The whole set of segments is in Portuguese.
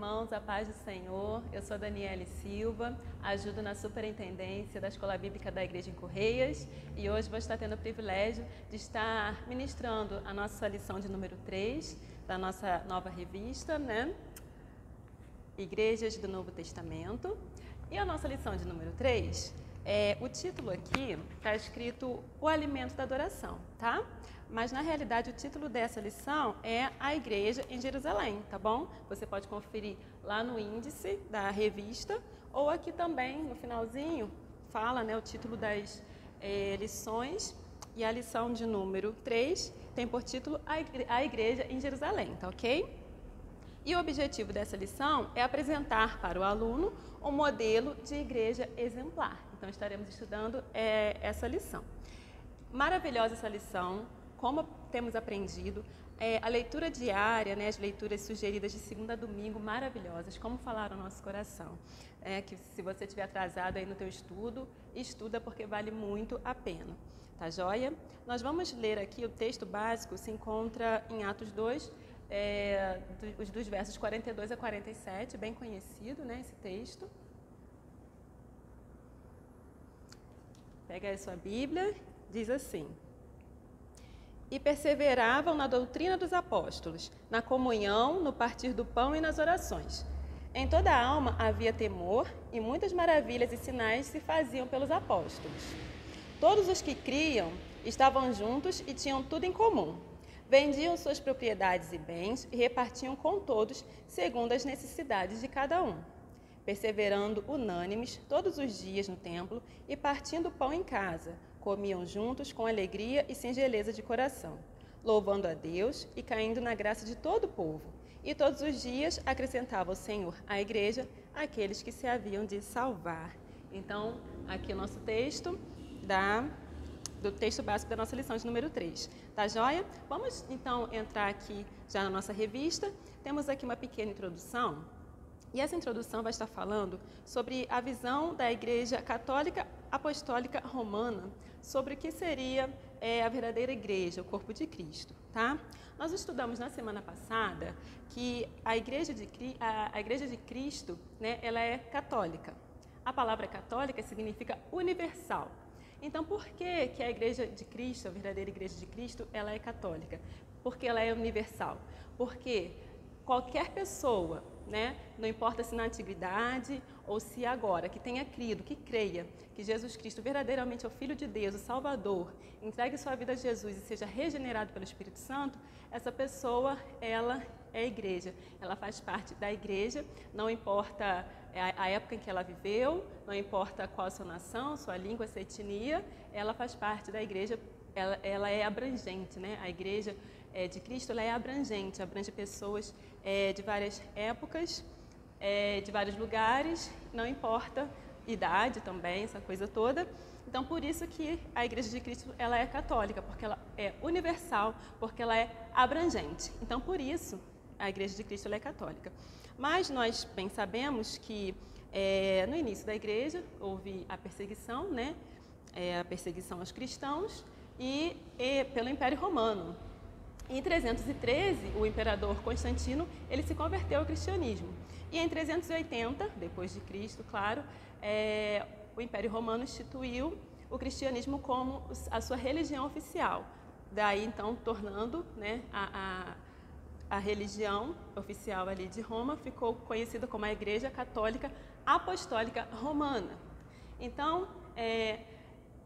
irmãos, a paz do Senhor. Eu sou Daniele Silva, ajudo na superintendência da Escola Bíblica da Igreja em Correias e hoje vou estar tendo o privilégio de estar ministrando a nossa lição de número 3 da nossa nova revista, né? Igrejas do Novo Testamento. E a nossa lição de número 3, o título aqui está escrito O Alimento da Adoração, tá? Mas na realidade o título dessa lição é A Igreja em Jerusalém, tá bom? Você pode conferir lá no índice da revista ou aqui também no finalzinho fala, né, o título das lições, e a lição de número 3 tem por título A Igreja em Jerusalém, tá ok? E o objetivo dessa lição é apresentar para o aluno um modelo de igreja exemplar. Então, estaremos estudando essa lição. Maravilhosa essa lição, como temos aprendido, a leitura diária, né, as leituras sugeridas de segunda a domingo, maravilhosas, como falaram no nosso coração. Que se você estiver atrasado aí no teu estudo, estuda porque vale muito a pena. Tá joia? Nós vamos ler aqui, o texto básico se encontra em Atos 2, dos versos 42 a 47, bem conhecido, né, esse texto. Pega aí sua Bíblia, diz assim: E perseveravam na doutrina dos apóstolos, na comunhão, no partir do pão e nas orações. Em toda a alma havia temor, e muitas maravilhas e sinais se faziam pelos apóstolos. Todos os que criam estavam juntos e tinham tudo em comum. Vendiam suas propriedades e bens e repartiam com todos, segundo as necessidades de cada um. Perseverando unânimes todos os dias no templo e partindo pão em casa, comiam juntos com alegria e singeleza de coração, louvando a Deus e caindo na graça de todo o povo. E todos os dias acrescentava o Senhor à igreja aqueles que se haviam de salvar. Então, aqui o nosso texto do texto básico da nossa lição de número 3. Tá joia? Vamos então entrar aqui já na nossa revista. Temos aqui uma pequena introdução. E essa introdução vai estar falando sobre a visão da Igreja Católica Apostólica Romana, sobre o que seria a verdadeira igreja, o corpo de Cristo, tá? Nós estudamos na semana passada que a Igreja de Cristo, né, ela é católica. A palavra católica significa universal. Então, por que a Igreja de Cristo, a verdadeira Igreja de Cristo, ela é católica? Porque ela é universal. Porque qualquer pessoa, né, não importa se na antiguidade ou se agora, que tenha crido, que creia que Jesus Cristo verdadeiramente é o Filho de Deus, o Salvador, entregue sua vida a Jesus e seja regenerado pelo Espírito Santo, essa pessoa, ela é igreja. Ela faz parte da igreja, não importa a época em que ela viveu, não importa qual a sua nação, sua língua, sua etnia, ela faz parte da igreja, ela é abrangente, né? A igreja de Cristo, ela é abrangente, abrange pessoas de várias épocas, de vários lugares, não importa idade também, essa coisa toda. Então, por isso que a Igreja de Cristo, ela é católica, porque ela é universal, porque ela é abrangente. Então, por isso, a Igreja de Cristo, ela é católica. Mas nós bem sabemos que no início da Igreja houve a perseguição, né? A perseguição aos cristãos e pelo Império Romano. Em 313, o imperador Constantino, ele se converteu ao cristianismo. E em 380, depois de Cristo, claro, o Império Romano instituiu o cristianismo como a sua religião oficial. Daí, então, tornando, né, a religião oficial ali de Roma, ficou conhecida como a Igreja Católica Apostólica Romana. Então,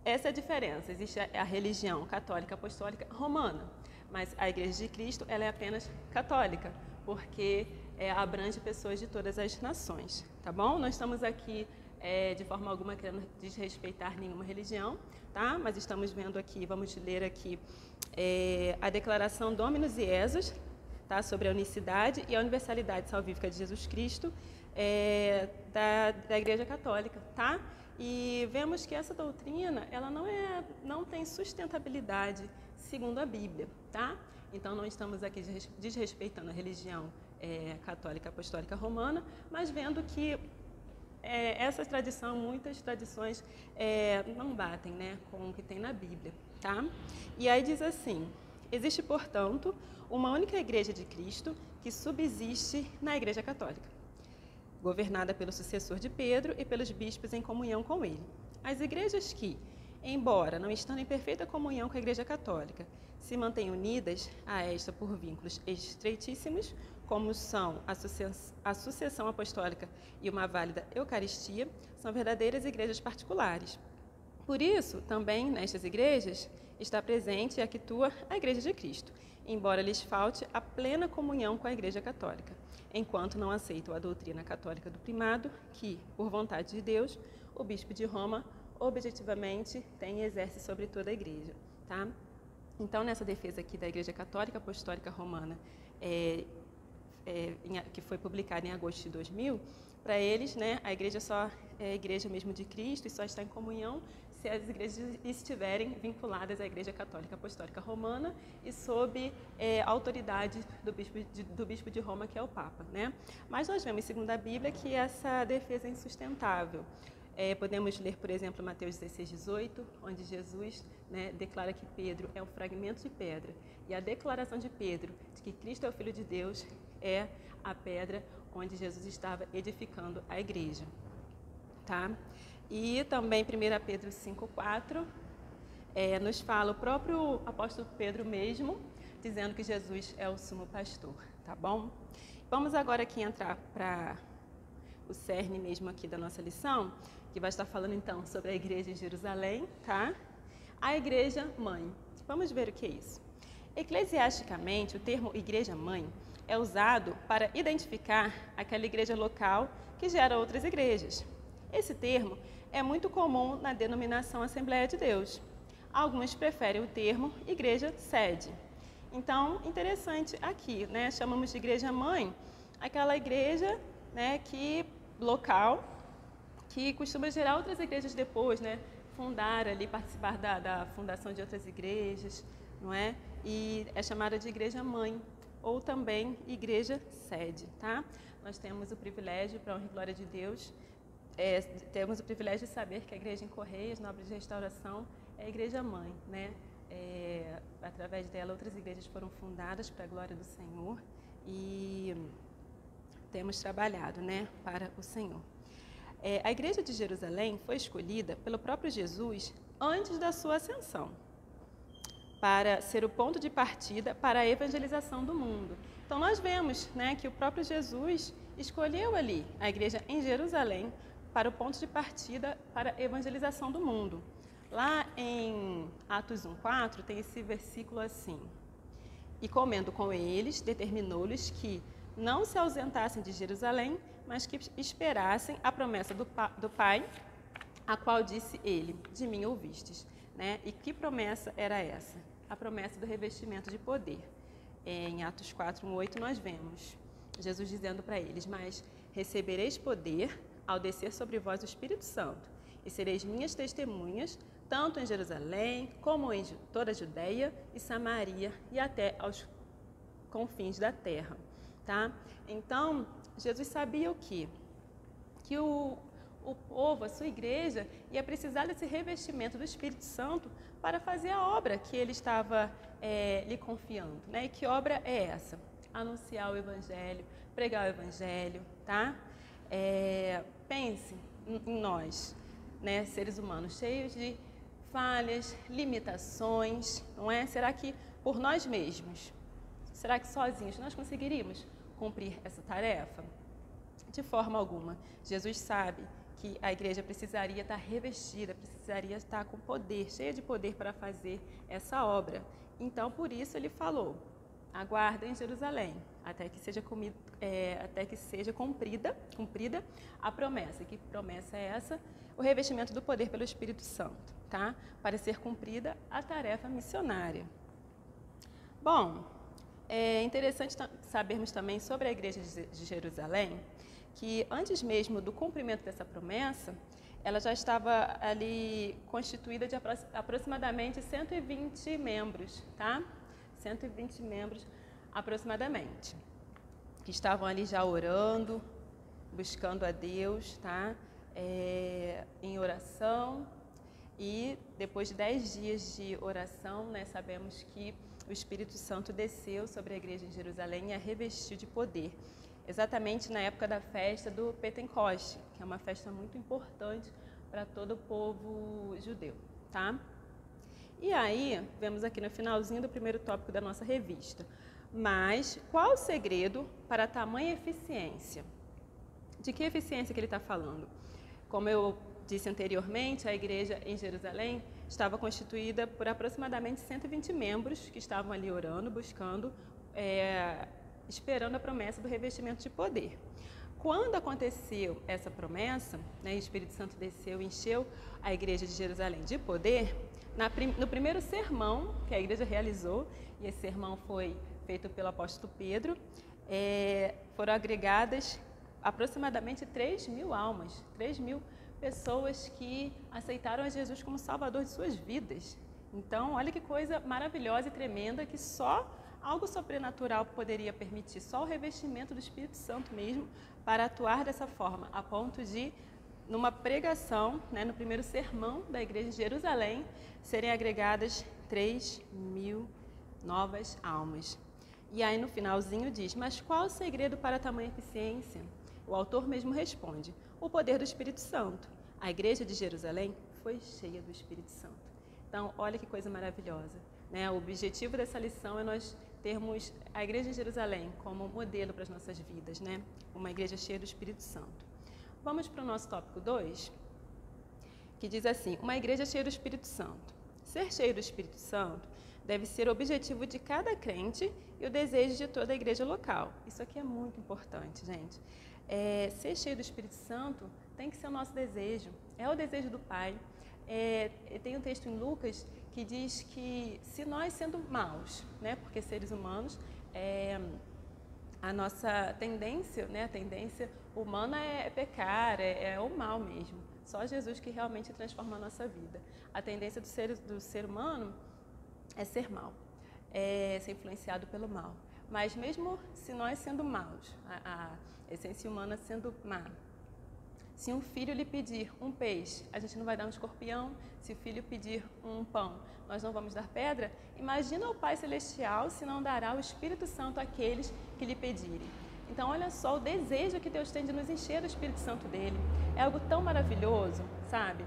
essa é a diferença. Existe a religião católica apostólica romana, mas a Igreja de Cristo, ela é apenas católica, porque abrange pessoas de todas as nações, tá bom? Não estamos aqui de forma alguma querendo desrespeitar nenhuma religião, tá? Mas estamos vendo aqui, vamos ler aqui a declaração Dominus Jesus, tá? Sobre a unicidade e a universalidade salvífica de Jesus Cristo da Igreja Católica, tá? E vemos que essa doutrina, ela não tem sustentabilidade segundo a Bíblia, tá? Então, não estamos aqui desrespeitando a religião católica apostólica romana, mas vendo que essa tradição, muitas tradições não batem, né, com o que tem na Bíblia, tá? E aí diz assim: existe, portanto, uma única Igreja de Cristo que subsiste na Igreja Católica. governada pelo sucessor de Pedro e pelos bispos em comunhão com ele. As igrejas que, embora não estando em perfeita comunhão com a Igreja Católica, se mantêm unidas a esta por vínculos estreitíssimos, como são a sucessão apostólica e uma válida Eucaristia, são verdadeiras igrejas particulares. Por isso, também nestas igrejas está presente e actua a Igreja de Cristo, embora lhes falte a plena comunhão com a Igreja Católica, enquanto não aceitam a doutrina católica do primado, que, por vontade de Deus, o bispo de Roma objetivamente tem e exerce sobre toda a Igreja. Tá? Então, nessa defesa aqui da Igreja Católica Apostólica Romana, que foi publicada em agosto de 2000, para eles, né, a Igreja só é a Igreja mesmo de Cristo e só está em comunhão se as igrejas estiverem vinculadas à Igreja Católica Apostólica Romana e sob a autoridade do bispo de Roma, que é o Papa. Né? Mas nós vemos, segundo a Bíblia, que essa defesa é insustentável. Podemos ler, por exemplo, Mateus 16:18, onde Jesus, né, declara que Pedro é um fragmento de pedra. E a declaração de Pedro de que Cristo é o Filho de Deus é a pedra onde Jesus estava edificando a igreja. Tá? E também 1 Pedro 5:4 nos fala o próprio apóstolo Pedro mesmo, dizendo que Jesus é o sumo pastor. Tá bom? Vamos agora aqui entrar para o cerne mesmo aqui da nossa lição, que vai estar falando então sobre a igreja de Jerusalém, tá? A igreja mãe. Vamos ver o que é isso. Eclesiasticamente, o termo igreja mãe é usado para identificar aquela igreja local que gera outras igrejas. Esse termo é muito comum na denominação Assembleia de Deus. Alguns preferem o termo igreja sede. Então, interessante aqui, né? Chamamos de igreja mãe aquela igreja, né, local, que costuma gerar outras igrejas depois, né? Fundar ali, participar da fundação de outras igrejas, não é? E é chamada de igreja mãe, ou também igreja sede, tá? Nós temos o privilégio, para a honra e glória de Deus, temos o privilégio de saber que a igreja em Correias, Nobre de Restauração, é a igreja mãe, né? Através dela, outras igrejas foram fundadas para a glória do Senhor e temos trabalhado, né, para o Senhor. A igreja de Jerusalém foi escolhida pelo próprio Jesus antes da sua ascensão, para ser o ponto de partida para a evangelização do mundo. Então, nós vemos, né, que o próprio Jesus escolheu ali a igreja em Jerusalém para o ponto de partida para a evangelização do mundo. Lá em Atos 1:4 tem esse versículo assim: e comendo com eles, determinou-lhes que não se ausentassem de Jerusalém, mas que esperassem a promessa do Pai, a qual disse ele: de mim ouvistes. Né? E que promessa era essa? A promessa do revestimento de poder. Em Atos 4:8 nós vemos Jesus dizendo para eles: mas recebereis poder ao descer sobre vós o Espírito Santo, e sereis minhas testemunhas, tanto em Jerusalém, como em toda a Judeia e Samaria, e até aos confins da terra. Tá? Então, Jesus sabia o quê? Que o povo, a sua igreja, ia precisar desse revestimento do Espírito Santo para fazer a obra que ele estava lhe confiando. Né? E que obra é essa? Anunciar o Evangelho, pregar o Evangelho, tá? Pense em nós, né, seres humanos, cheios de falhas, limitações, não é? Será que por nós mesmos, será que sozinhos nós conseguiríamos cumprir essa tarefa? De forma alguma. Jesus sabe que a igreja precisaria estar revestida, precisaria estar com poder, cheia de poder para fazer essa obra. Então, por isso ele falou: aguarda em Jerusalém, até que seja cumprida a promessa. E que promessa é essa? O revestimento do poder pelo Espírito Santo, tá? Para ser cumprida a tarefa missionária. Bom, é interessante sabermos também sobre a igreja de Jerusalém, que antes mesmo do cumprimento dessa promessa, ela já estava ali constituída de aproximadamente 120 membros, tá? 120 membros aproximadamente, que estavam ali já orando, buscando a Deus, tá? Em oração. E depois de 10 dias de oração, né, sabemos que o Espírito Santo desceu sobre a igreja de Jerusalém e a revestiu de poder. exatamente na época da festa do Pentecoste, que é uma festa muito importante para todo o povo judeu, tá? E aí, vemos aqui no finalzinho do primeiro tópico da nossa revista. Mas qual o segredo para tamanha eficiência? De que eficiência que ele está falando? Como eu disse anteriormente, a igreja em Jerusalém estava constituída por aproximadamente 120 membros que estavam ali orando, buscando, esperando a promessa do revestimento de poder. Quando aconteceu essa promessa, né, o Espírito Santo desceu e encheu a igreja de Jerusalém de poder, no primeiro sermão que a igreja realizou, e esse sermão foi feito pelo apóstolo Pedro, foram agregadas aproximadamente 3.000 almas, 3.000 pessoas que aceitaram a Jesus como Salvador de suas vidas. Então, olha que coisa maravilhosa e tremenda que só algo sobrenatural poderia permitir, só o revestimento do Espírito Santo mesmo para atuar dessa forma, a ponto de, numa pregação, né, no primeiro sermão da igreja de Jerusalém, serem agregadas 3.000 novas almas. E aí no finalzinho diz, mas qual o segredo para tamanha eficiência? O autor mesmo responde, o poder do Espírito Santo. A igreja de Jerusalém foi cheia do Espírito Santo. Então, olha que coisa maravilhosa, né? O objetivo dessa lição é nós termos a igreja de Jerusalém como modelo para as nossas vidas, né? Uma igreja cheia do Espírito Santo. Vamos para o nosso tópico 2, que diz assim, uma igreja cheia do Espírito Santo. Ser cheio do Espírito Santo deve ser o objetivo de cada crente e o desejo de toda a igreja local. Isso aqui é muito importante, gente. Ser cheio do Espírito Santo tem que ser o nosso desejo, é o desejo do Pai. Tem um texto em Lucas que diz que se nós sendo maus, né, porque seres humanos, a nossa tendência, né, a tendência humana é pecar, é o mal mesmo. Só Jesus que realmente transforma a nossa vida. A tendência do ser humano é ser mal, ser influenciado pelo mal. Mas mesmo se nós sendo maus, a essência humana sendo má, se um filho lhe pedir um peixe, a gente não vai dar um escorpião. Se o filho pedir um pão, nós não vamos dar pedra. Imagina o Pai Celestial se não dará o Espírito Santo àqueles que lhe pedirem. Então, olha só o desejo que Deus tem de nos encher do Espírito Santo dele. É algo tão maravilhoso, sabe?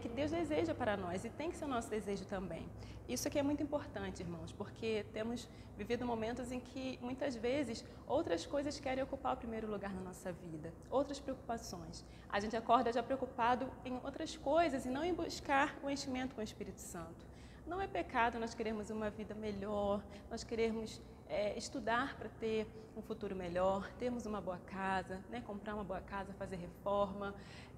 Que Deus deseja para nós e tem que ser o nosso desejo também. Isso aqui é muito importante, irmãos, porque temos vivido momentos em que, muitas vezes, outras coisas querem ocupar o primeiro lugar na nossa vida, outras preocupações. A gente acorda já preocupado em outras coisas e não em buscar o enchimento com o Espírito Santo. Não é pecado nós queremos uma vida melhor, nós queremos estudar para ter um futuro melhor, termos uma boa casa, né, comprar uma boa casa, fazer reforma,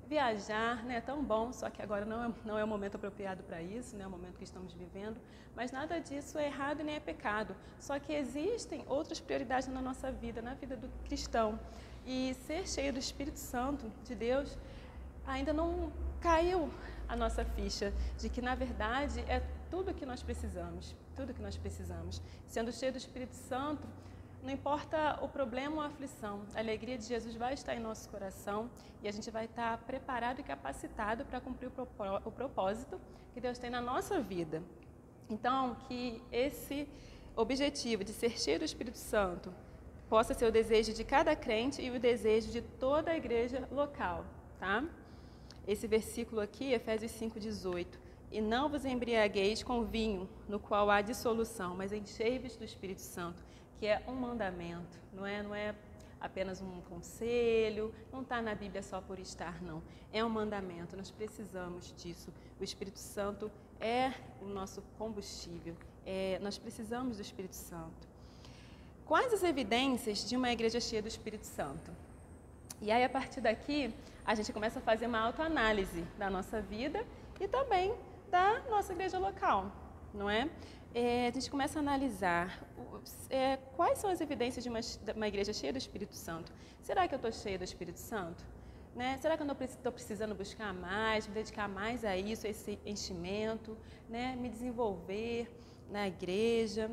viajar, né, é tão bom, só que agora não é o momento apropriado para isso, né, é o momento que estamos vivendo, mas nada disso é errado nem é pecado, só que existem outras prioridades na nossa vida, na vida do cristão, e ser cheio do Espírito Santo de Deus ainda não caiu a nossa ficha de que, na verdade, é tudo que nós precisamos, tudo que nós precisamos. Sendo cheio do Espírito Santo, não importa o problema ou a aflição, a alegria de Jesus vai estar em nosso coração e a gente vai estar preparado e capacitado para cumprir o propósito que Deus tem na nossa vida. Então, que esse objetivo de ser cheio do Espírito Santo possa ser o desejo de cada crente e o desejo de toda a igreja local, tá? Esse versículo aqui, Efésios 5,18. E não vos embriagueis com vinho, no qual há dissolução, mas enchei-vos do Espírito Santo, que é um mandamento, não é apenas um conselho, não está na Bíblia só por estar, não. É um mandamento, nós precisamos disso. O Espírito Santo é o nosso combustível, nós precisamos do Espírito Santo. Quais as evidências de uma igreja cheia do Espírito Santo? E aí, a partir daqui, a gente começa a fazer uma autoanálise da nossa vida e também da nossa igreja local, não é? A gente começa a analisar quais são as evidências de uma igreja cheia do Espírito Santo. Será que eu estou cheia do Espírito Santo? Né? Será que eu não estou precisando buscar mais, me dedicar mais a isso, a esse enchimento, né? Me desenvolver na igreja?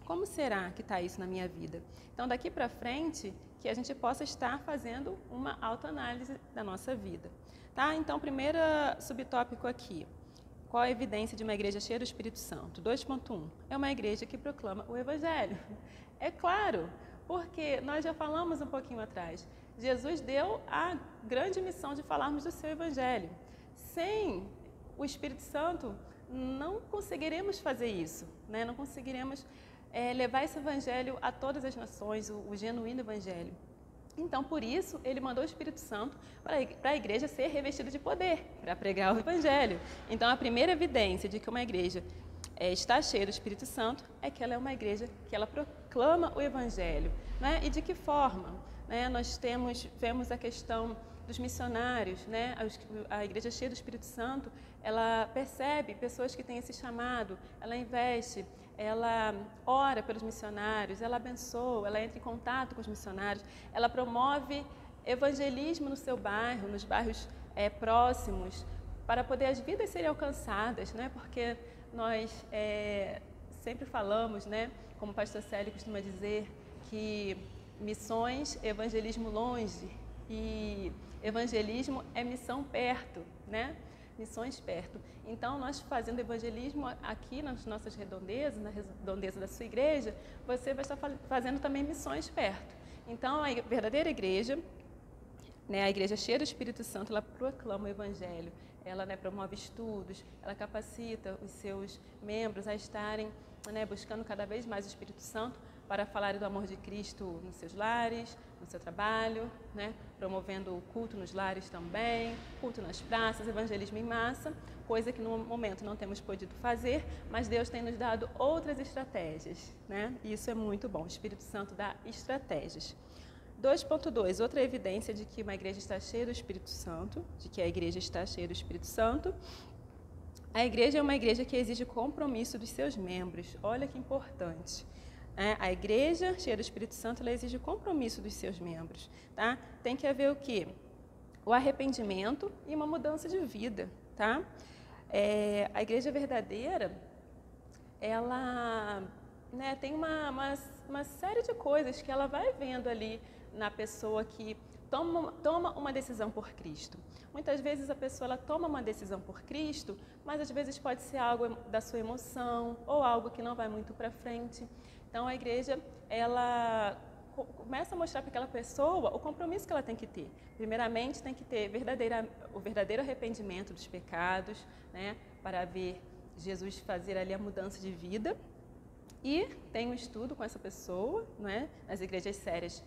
Como será que está isso na minha vida? Então, daqui para frente, que a gente possa estar fazendo uma autoanálise da nossa vida. Tá? Então, primeiro subtópico aqui. Qual a evidência de uma igreja cheia do Espírito Santo? 2.1. É uma igreja que proclama o Evangelho. É claro, Porque nós já falamos um pouquinho atrás, Jesus deu a grande missão de falarmos do seu Evangelho. Sem o Espírito Santo, não conseguiremos fazer isso, né? Não conseguiremos levar esse Evangelho a todas as nações, o genuíno Evangelho. Então, por isso, ele mandou o Espírito Santo para a igreja ser revestida de poder, para pregar o Evangelho. Então, a primeira evidência de que uma igreja está cheia do Espírito Santo é que ela é uma igreja que ela proclama o Evangelho. Né? E de que forma? Né? Nós vemos a questão dos missionários, né? A igreja cheia do Espírito Santo, ela percebe pessoas que têm esse chamado, ela investe, ela ora pelos missionários, ela abençoa, ela entra em contato com os missionários, ela promove evangelismo no seu bairro, nos bairros próximos, para poder as vidas serem alcançadas, né? Porque nós sempre falamos, né? Como o pastor Célio costuma dizer, que missões, evangelismo longe, e evangelismo é missão perto, né? Missões perto. Então, nós fazendo evangelismo aqui nas nossas redondezas, na redondeza da sua igreja, você vai estar fazendo também missões perto. Então, a verdadeira igreja, né, a igreja cheia do Espírito Santo, ela proclama o Evangelho, ela, né, promove estudos, ela capacita os seus membros a estarem, né, buscando cada vez mais o Espírito Santo para falarem do amor de Cristo nos seus lares, no seu trabalho, né, promovendo o culto nos lares também, culto nas praças, evangelismo em massa, coisa que no momento não temos podido fazer, mas Deus tem nos dado outras estratégias, né? E isso é muito bom, o Espírito Santo dá estratégias. 2.2, outra evidência de que uma igreja está cheia do Espírito Santo, de que a igreja está cheia do Espírito Santo. A igreja é uma igreja que exige compromisso dos seus membros. Olha que importante. A igreja cheia do Espírito Santo, ela exige compromisso dos seus membros. Tá? Tem que haver o quê? O arrependimento e uma mudança de vida. Tá? A igreja verdadeira, ela, né, tem uma série de coisas que ela vai vendo ali na pessoa que toma uma decisão por Cristo. Muitas vezes a pessoa ela toma uma decisão por Cristo, mas às vezes pode ser algo da sua emoção ou algo que não vai muito para frente. Então a igreja ela começa a mostrar para aquela pessoa o compromisso que ela tem que ter. Primeiramente tem que ter o verdadeiro arrependimento dos pecados, né, para ver Jesus fazer ali a mudança de vida. E tem um estudo com essa pessoa, né, nas igrejas sérias.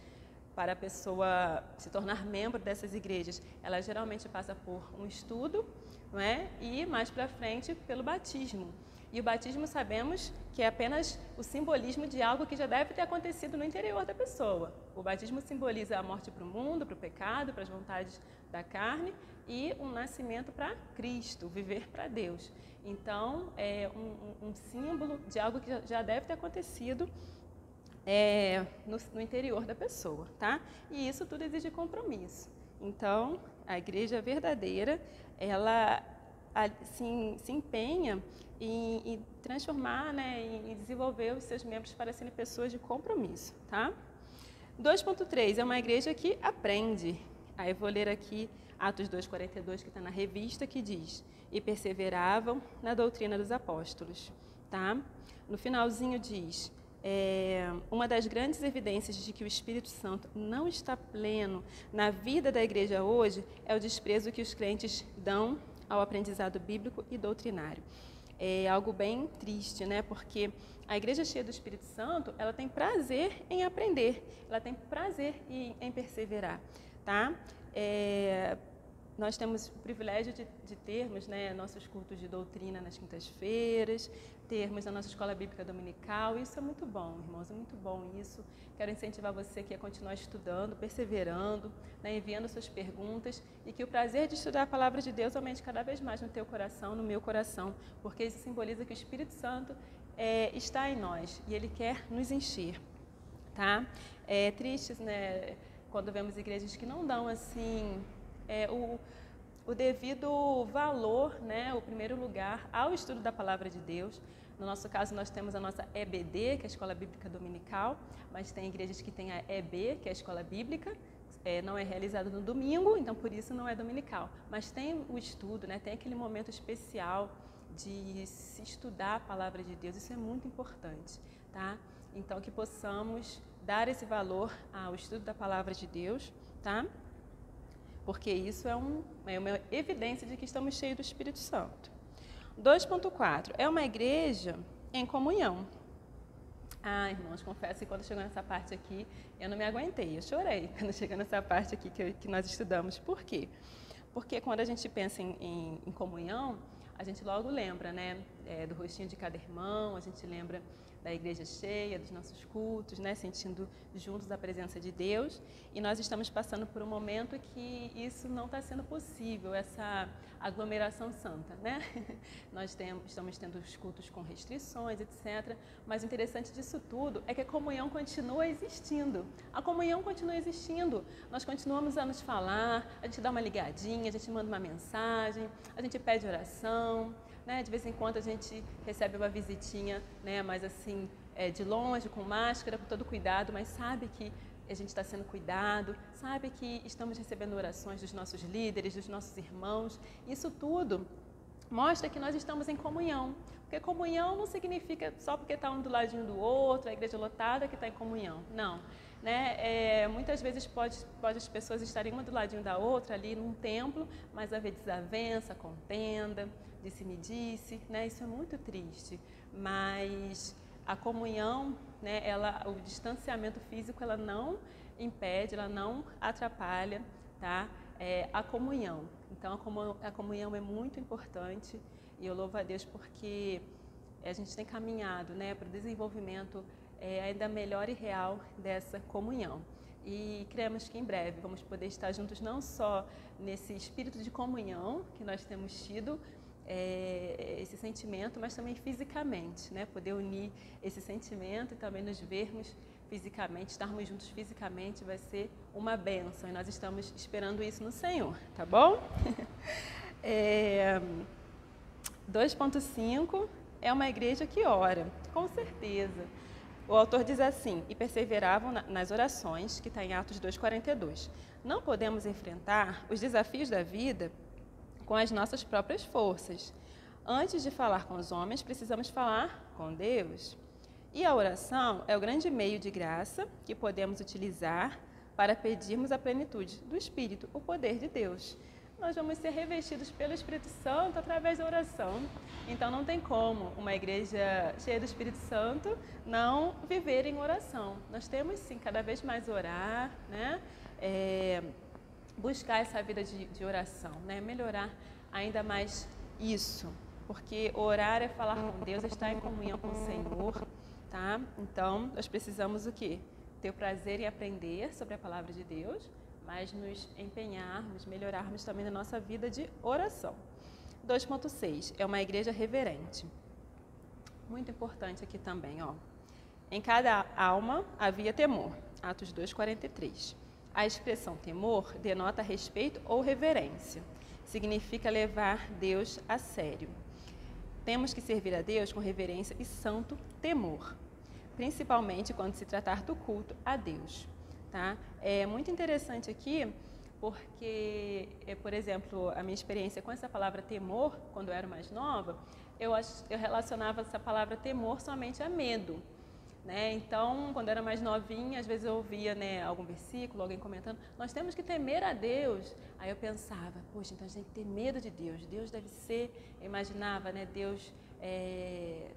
Para a pessoa se tornar membro dessas igrejas, ela geralmente passa por um estudo, não é? E mais para frente pelo batismo. E o batismo sabemos que é apenas o simbolismo de algo que já deve ter acontecido no interior da pessoa. O batismo simboliza a morte para o mundo, para o pecado, para as vontades da carne e um nascimento para Cristo, viver para Deus. Então, é um símbolo de algo que já deve ter acontecido no interior da pessoa, tá? E isso tudo exige compromisso. Então, a igreja verdadeira, ela se empenha em transformar, né, em desenvolver os seus membros para serem pessoas de compromisso, tá? 2.3, é uma igreja que aprende. Aí eu vou ler aqui Atos 2,42, que está na revista, que diz: e perseveravam na doutrina dos apóstolos, tá? No finalzinho diz: uma das grandes evidências de que o Espírito Santo não está pleno na vida da igreja hoje é o desprezo que os crentes dão ao aprendizado bíblico e doutrinário. É algo bem triste, né? Porque a igreja cheia do Espírito Santo, ela tem prazer em aprender, ela tem prazer em perseverar, tá? Nós temos o privilégio de termos, né, nossos cultos de doutrina nas quintas-feiras, termos a nossa escola bíblica dominical. Isso é muito bom, irmãos, é muito bom isso. Quero incentivar você aqui a continuar estudando, perseverando, né, enviando suas perguntas, e que o prazer de estudar a palavra de Deus aumente cada vez mais no teu coração, no meu coração, porque isso simboliza que o Espírito Santo está em nós e Ele quer nos encher, tá? É triste, né, quando vemos igrejas que não dão assim o devido valor, né, o primeiro lugar ao estudo da palavra de Deus. No nosso caso, nós temos a nossa EBD, que é a Escola Bíblica Dominical, mas tem igrejas que têm a EB, que é a Escola Bíblica, não é realizada no domingo, então por isso não é dominical. Mas tem o estudo, né, tem aquele momento especial de se estudar a palavra de Deus, isso é muito importante, tá? Então que possamos dar esse valor ao estudo da palavra de Deus, tá? Porque isso é uma evidência de que estamos cheios do Espírito Santo. 2.4. É uma igreja em comunhão. Ah, irmãos, confesso que quando chegou nessa parte aqui, eu não me aguentei, eu chorei quando chegou nessa parte aqui que nós estudamos. Por quê? Porque quando a gente pensa em comunhão, a gente logo lembra, né, do rostinho de cada irmão, a gente lembra da igreja cheia, dos nossos cultos, né, sentindo juntos a presença de Deus. E nós estamos passando por um momento que isso não está sendo possível, essa aglomeração santa, né? Nós estamos tendo os cultos com restrições, etc. Mas o interessante disso tudo é que a comunhão continua existindo. A comunhão continua existindo. Nós continuamos a nos falar, a gente dá uma ligadinha, a gente manda uma mensagem, a gente pede oração, né? De vez em quando a gente recebe uma visitinha, né? Mas assim, de longe, com máscara, com todo cuidado, mas sabe que a gente está sendo cuidado, sabe que estamos recebendo orações dos nossos líderes, dos nossos irmãos. Isso tudo mostra que nós estamos em comunhão. Porque comunhão não significa só porque está um do ladinho do outro, a igreja lotada que está em comunhão. Não. Né? Muitas vezes pode as pessoas estarem uma do ladinho da outra ali num templo, mas haver desavença, contenda, disse-me-disse, né? Isso é muito triste. Mas a comunhão, né, o distanciamento físico, ela não impede, ela não atrapalha, tá? A comunhão. Então, a comunhão é muito importante e eu louvo a Deus porque a gente tem caminhado, né, para o desenvolvimento ainda melhor e real dessa comunhão. E cremos que em breve vamos poder estar juntos não só nesse espírito de comunhão que nós temos tido, esse sentimento, mas também fisicamente, né? Poder unir esse sentimento e também nos vermos fisicamente, estarmos juntos fisicamente vai ser uma bênção e nós estamos esperando isso no Senhor, tá bom? 2.5 é uma igreja que ora, com certeza. O autor diz assim: e perseveravam nas orações, que está em Atos 2,42. Não podemos enfrentar os desafios da vida com as nossas próprias forças. Antes de falar com os homens, precisamos falar com Deus. E a oração é o grande meio de graça que podemos utilizar para pedirmos a plenitude do Espírito, o poder de Deus. Nós vamos ser revestidos pelo Espírito Santo através da oração. Então não tem como uma igreja cheia do Espírito Santo não viver em oração. Nós temos sim cada vez mais orar, né? Buscar essa vida de oração, né? Melhorar ainda mais isso, porque orar é falar com Deus, é estar em comunhão com o Senhor, tá? Então, nós precisamos o quê? Ter o prazer em aprender sobre a palavra de Deus, mas nos empenharmos, melhorarmos também na nossa vida de oração. 2.6, é uma igreja reverente. Muito importante aqui também, ó. Em cada alma havia temor, Atos 2,43. A expressão temor denota respeito ou reverência. Significa levar Deus a sério. Temos que servir a Deus com reverência e santo temor, principalmente quando se tratar do culto a Deus. Tá? É muito interessante aqui, porque, por exemplo, a minha experiência com essa palavra temor, quando eu era mais nova, eu relacionava essa palavra temor somente a medo. Né? Então, quando eu era mais novinha, às vezes eu ouvia, né, algum versículo, alguém comentando, nós temos que temer a Deus. Aí eu pensava, poxa, então a gente tem que ter medo de Deus. Deus deve ser, eu imaginava, né, Deus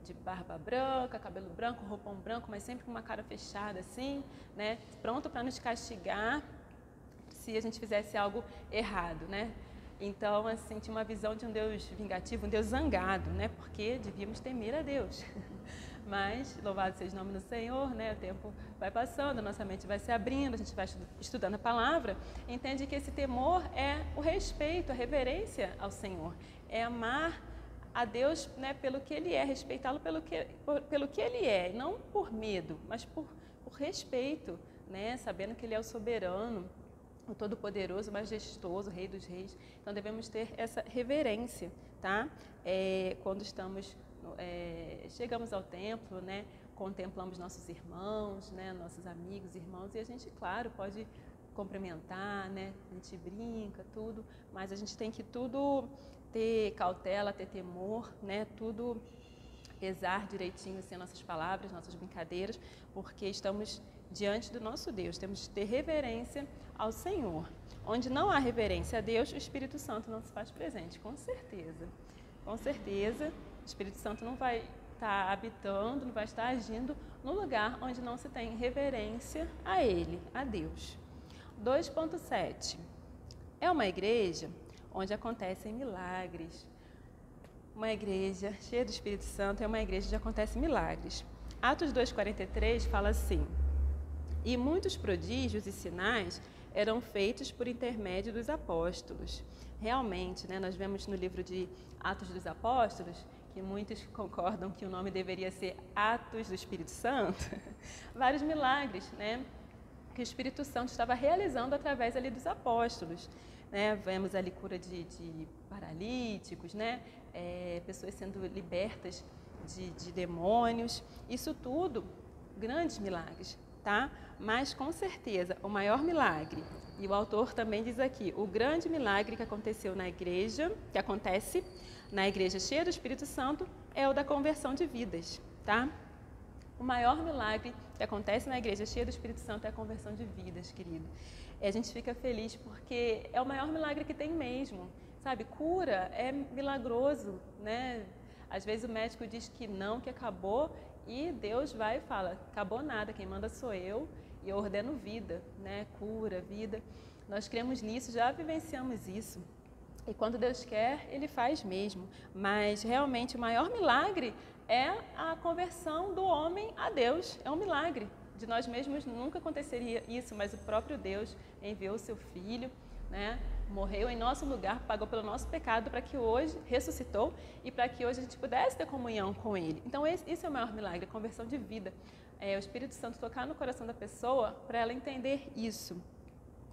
de barba branca, cabelo branco, roupão branco, mas sempre com uma cara fechada assim, né, pronto para nos castigar se a gente fizesse algo errado, né? Então, assim, tinha uma visão de um Deus vingativo, um Deus zangado, né? Porque devíamos temer a Deus. Mas, louvado seja o nome do Senhor, né? O tempo vai passando, a nossa mente vai se abrindo, a gente vai estudando a palavra, entende que esse temor é o respeito, a reverência ao Senhor, é amar a Deus, né, pelo que Ele é, respeitá-lo pelo que Ele é, não por medo, mas por respeito, né? Sabendo que Ele é o soberano, o Todo-Poderoso, majestoso, Rei dos Reis. Então devemos ter essa reverência, tá? Quando chegamos ao templo, né? Contemplamos nossos irmãos, né? Nossos amigos, irmãos, e a gente, claro, pode cumprimentar, né? A gente brinca, tudo, mas a gente tem que tudo ter cautela, ter temor, né? Tudo pesar direitinho assim, nossas palavras, nossas brincadeiras, porque estamos diante do nosso Deus. Temos que ter reverência ao Senhor. Onde não há reverência a Deus, o Espírito Santo não se faz presente, com certeza. Com certeza, o Espírito Santo não vai estar habitando, não vai estar agindo no lugar onde não se tem reverência a Ele, a Deus. 2.7. É uma igreja onde acontecem milagres. Uma igreja cheia do Espírito Santo é uma igreja onde acontecem milagres. Atos 2,43 fala assim: e muitos prodígios e sinais eram feitos por intermédio dos apóstolos. Realmente, nós vemos no livro de Atos dos Apóstolos, que muitos concordam que o nome deveria ser Atos do Espírito Santo, vários milagres, que o Espírito Santo estava realizando através ali dos apóstolos. Vemos ali cura de paralíticos, pessoas sendo libertas de demônios, isso tudo, grandes milagres, tá? Mas com certeza o maior milagre, e o autor também diz aqui, o grande milagre que aconteceu na igreja, que acontece na igreja cheia do Espírito Santo, é o da conversão de vidas, tá? O maior milagre que acontece na igreja cheia do Espírito Santo é a conversão de vidas, querido. E a gente fica feliz porque é o maior milagre que tem mesmo, sabe? Cura é milagroso, Às vezes o médico diz que não, que acabou, e Deus vai e fala, acabou nada, quem manda sou eu, e eu ordeno vida, Cura, vida. Nós cremos nisso, já vivenciamos isso. E quando Deus quer, Ele faz mesmo. Mas realmente o maior milagre é a conversão do homem a Deus. É um milagre. De nós mesmos nunca aconteceria isso, mas o próprio Deus enviou o seu Filho, morreu em nosso lugar, pagou pelo nosso pecado para que hoje, ressuscitou, e para que hoje a gente pudesse ter comunhão com Ele. Então esse é o maior milagre, a conversão de vida. O Espírito Santo tocar no coração da pessoa para ela entender isso.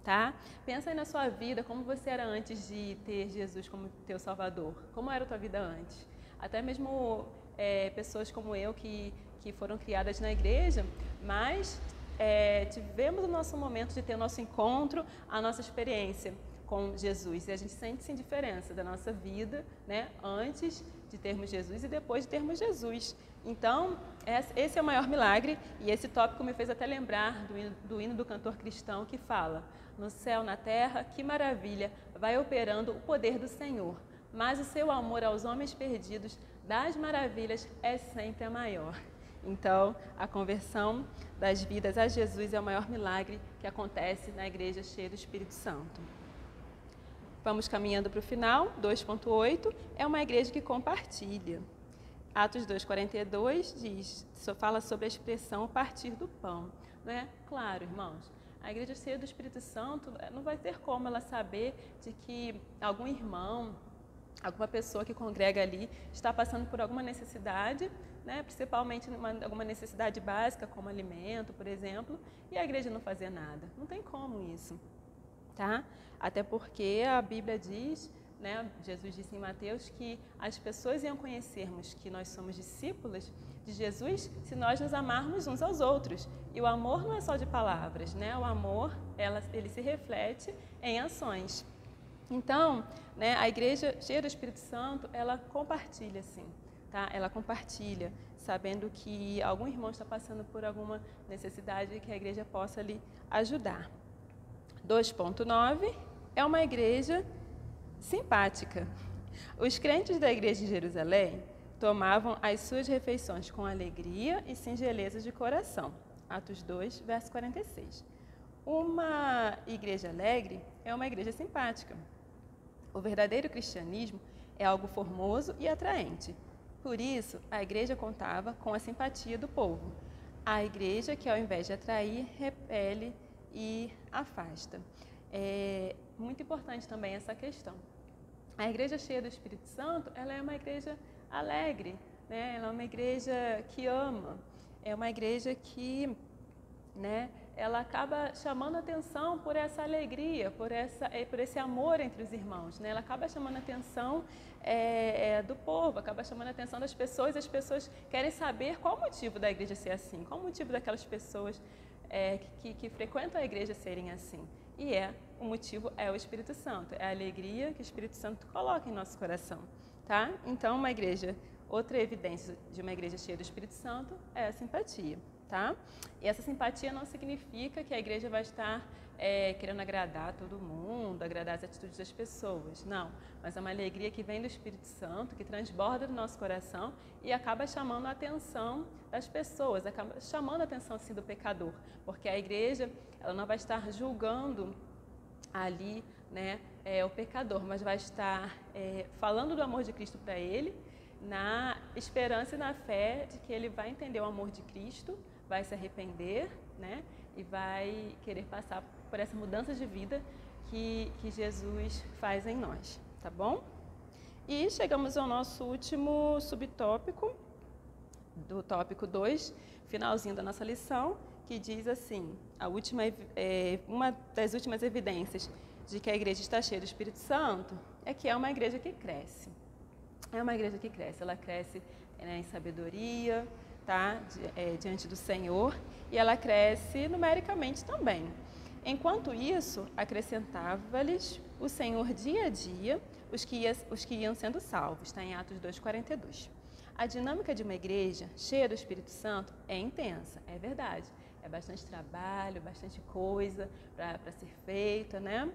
Tá? Pensa aí na sua vida, como você era antes de ter Jesus como teu Salvador. Como era a tua vida antes? Até mesmo pessoas como eu que foram criadas na igreja, mas tivemos o nosso momento de ter o nosso encontro, a nossa experiência com Jesus. E a gente sente sim diferença da nossa vida, antes de termos Jesus e depois de termos Jesus. Então, esse é o maior milagre, e esse tópico me fez até lembrar do hino do cantor cristão que fala: no céu, na terra, que maravilha, vai operando o poder do Senhor, mas o seu amor aos homens perdidos, das maravilhas, é sempre a maior. Então, a conversão das vidas a Jesus é o maior milagre que acontece na igreja cheia do Espírito Santo. Vamos caminhando para o final. 2.8 é uma igreja que compartilha. Atos 2,42 fala sobre a expressão partir do pão. Claro, irmãos, a igreja cheia do Espírito Santo não vai ter como ela saber de que algum irmão, alguma pessoa que congrega ali está passando por alguma necessidade, principalmente alguma necessidade básica, como alimento, por exemplo, e a igreja não fazer nada. Não tem como isso, tá? Até porque a Bíblia diz, Jesus disse em Mateus que as pessoas iam conhecermos que nós somos discípulos de Jesus se nós nos amarmos uns aos outros. E o amor não é só de palavras, O amor, ele se reflete em ações. Então, a igreja cheia do Espírito Santo, ela compartilha, sim, tá? Ela compartilha, sabendo que algum irmão está passando por alguma necessidade que a igreja possa lhe ajudar. 2.9 é uma igreja simpática. Os crentes da igreja de Jerusalém tomavam as suas refeições com alegria e singeleza de coração. Atos 2, verso 46. Uma igreja alegre é uma igreja simpática. O verdadeiro cristianismo é algo formoso e atraente. Por isso, a igreja contava com a simpatia do povo. A igreja que, ao invés de atrair, repele e afasta. É muito importante também essa questão. A igreja cheia do Espírito Santo, ela é uma igreja alegre, Ela é uma igreja que ama, é uma igreja que, ela acaba chamando atenção por essa alegria, por esse amor entre os irmãos, Ela acaba chamando a atenção do povo, acaba chamando a atenção das pessoas, e as pessoas querem saber qual o motivo da igreja ser assim, qual o motivo daquelas pessoas que frequentam a igreja serem assim. E o motivo é o Espírito Santo, é a alegria que o Espírito Santo coloca em nosso coração, tá? Então, outra evidência de uma igreja cheia do Espírito Santo é a simpatia. tá? E essa simpatia não significa que a igreja vai estar querendo agradar todo mundo, agradar as atitudes das pessoas, não. Mas é uma alegria que vem do Espírito Santo, que transborda do nosso coração e acaba chamando a atenção das pessoas, acaba chamando a atenção, sim, do pecador, porque a igreja, ela não vai estar julgando ali, né, o pecador, mas vai estar falando do amor de Cristo para ele, na esperança e na fé de que ele vai entender o amor de Cristo, vai se arrepender, né, e vai querer passar por essa mudança de vida que Jesus faz em nós, tá bom? E chegamos ao nosso último subtópico, do tópico 2, finalzinho da nossa lição, que diz assim, uma das últimas evidências de que a igreja está cheia do Espírito Santo é que é uma igreja que cresce. É uma igreja que cresce, ela cresce, né, em sabedoria, tá, diante do Senhor, e ela cresce numericamente também. Enquanto isso, acrescentava-lhes o Senhor dia a dia os que iam sendo salvos, está em Atos 2,42. A dinâmica de uma igreja cheia do Espírito Santo é intensa, é verdade. É bastante trabalho, bastante coisa para ser feita, né?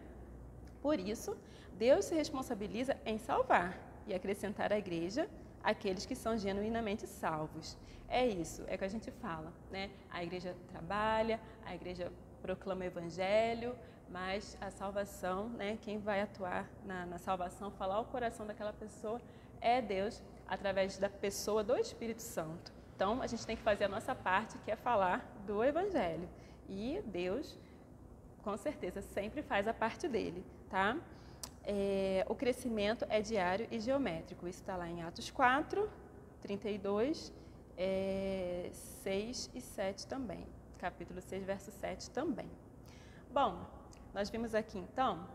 Por isso, Deus se responsabiliza em salvar e acrescentar à igreja aqueles que são genuinamente salvos. É isso, é o que a gente fala, né? A igreja trabalha, a igreja proclama o evangelho, mas a salvação, né? Quem vai atuar na salvação, falar ao coração daquela pessoa é Deus, através da pessoa do Espírito Santo. Então, a gente tem que fazer a nossa parte, que é falar do evangelho. E Deus, com certeza, sempre faz a parte dele, tá? O crescimento é diário e geométrico. Isso está lá em Atos 4, 32, 6 e 7 também. Capítulo 6, verso 7 também. Bom, nós vimos aqui, então,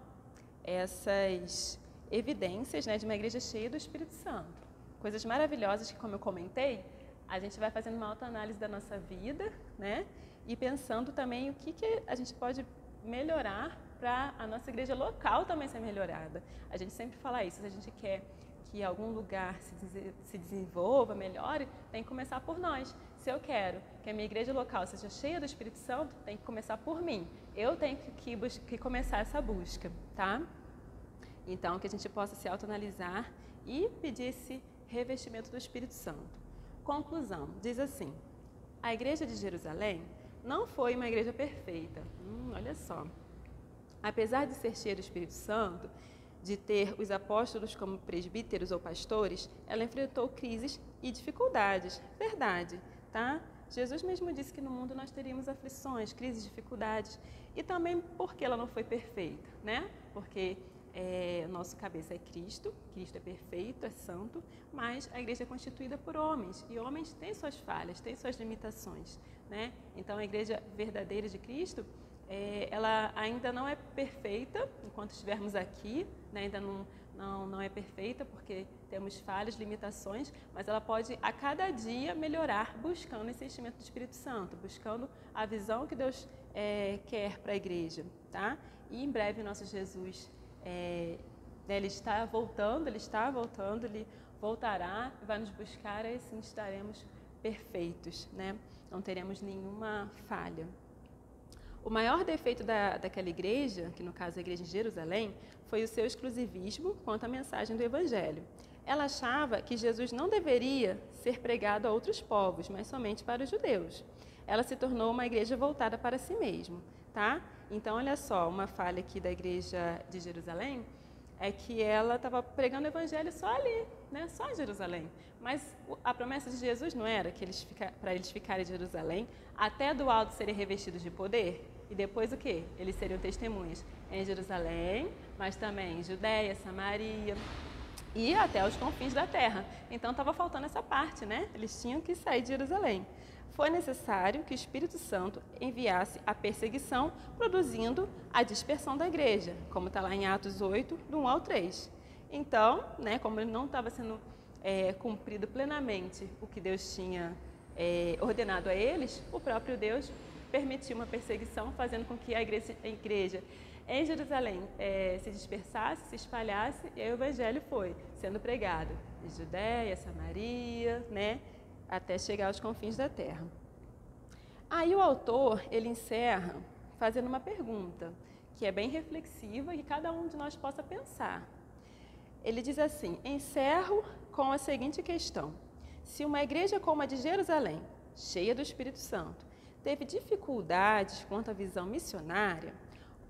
essas evidências, né, de uma igreja cheia do Espírito Santo. Coisas maravilhosas que, como eu comentei, a gente vai fazendo uma autoanálise da nossa vida, né, e pensando também o que a gente pode melhorar para a nossa igreja local também ser melhorada. A gente sempre fala isso, se a gente quer que algum lugar se desenvolva, melhore, tem que começar por nós. Se eu quero que a minha igreja local seja cheia do Espírito Santo, tem que começar por mim. Eu tenho que começar essa busca, tá? Então, que a gente possa se autoanalisar e pedir esse revestimento do Espírito Santo. Conclusão, diz assim, a igreja de Jerusalém não foi uma igreja perfeita. Olha só. Apesar de ser cheia do Espírito Santo, de ter os apóstolos como presbíteros ou pastores, ela enfrentou crises e dificuldades. Verdade, tá? Jesus mesmo disse que no mundo nós teríamos aflições, crises, dificuldades. E também porque ela não foi perfeita, né? Porque nosso cabeça é Cristo, Cristo é perfeito, é santo, mas a igreja é constituída por homens, e homens têm suas falhas, têm suas limitações, né? Então, a igreja verdadeira de Cristo, ela ainda não é perfeita enquanto estivermos aqui, né? Ainda não é perfeita porque temos falhas, limitações, mas ela pode a cada dia melhorar buscando esse enchimento do Espírito Santo, buscando a visão que Deus quer para a igreja, tá? E em breve nosso Jesus, ele está voltando, ele voltará, vai nos buscar e assim estaremos perfeitos, né? Não teremos nenhuma falha. O maior defeito daquela igreja, que no caso é a igreja de Jerusalém, foi o seu exclusivismo quanto à mensagem do Evangelho. Ela achava que Jesus não deveria ser pregado a outros povos, mas somente para os judeus. Ela se tornou uma igreja voltada para si mesma, tá? Então, olha só, uma falha aqui da igreja de Jerusalém é que ela estava pregando o Evangelho só ali, né? Só em Jerusalém. Mas a promessa de Jesus não era que para eles ficarem em Jerusalém até do alto serem revestidos de poder? E depois o quê? Eles seriam testemunhas em Jerusalém, mas também em Judéia, Samaria e até os confins da terra. Então estava faltando essa parte, né? Eles tinham que sair de Jerusalém. Foi necessário que o Espírito Santo enviasse a perseguição, produzindo a dispersão da igreja, como está lá em Atos 8, do 1 ao 3. Então, né, como ele não estava sendo cumprido plenamente o que Deus tinha ordenado a eles, o próprio Deus permitiu uma perseguição, fazendo com que a igreja em Jerusalém se dispersasse, se espalhasse, e aí o Evangelho foi sendo pregado em Judéia, Samaria, né, até chegar aos confins da terra. Aí o autor, ele encerra fazendo uma pergunta, que é bem reflexiva e que cada um de nós possa pensar. Ele diz assim: encerro com a seguinte questão: se uma igreja como a de Jerusalém, cheia do Espírito Santo, teve dificuldades quanto à visão missionária,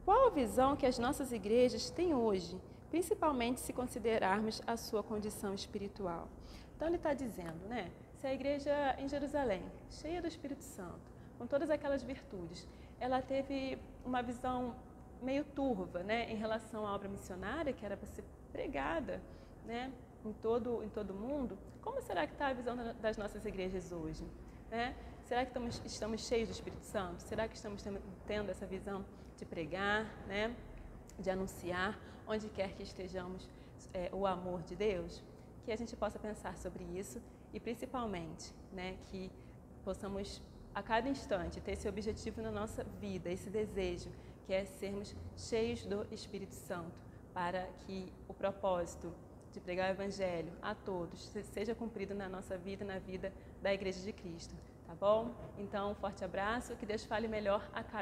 qual a visão que as nossas igrejas têm hoje, principalmente se considerarmos a sua condição espiritual? Então ele está dizendo, né? Se a igreja em Jerusalém, cheia do Espírito Santo, com todas aquelas virtudes, ela teve uma visão meio turva, né, em relação à obra missionária, que era para ser pregada, né, em todo o mundo, como será que está a visão das nossas igrejas hoje? Né? Será que estamos cheios do Espírito Santo? Será que estamos tendo essa visão de pregar, né, de anunciar, onde quer que estejamos, o amor de Deus? Que a gente possa pensar sobre isso e, principalmente, né, que possamos, a cada instante, ter esse objetivo na nossa vida, esse desejo, que é sermos cheios do Espírito Santo, para que o propósito de pregar o Evangelho a todos seja cumprido na nossa vida, na vida da Igreja de Cristo, tá bom? Então, um forte abraço, que Deus fale melhor a cada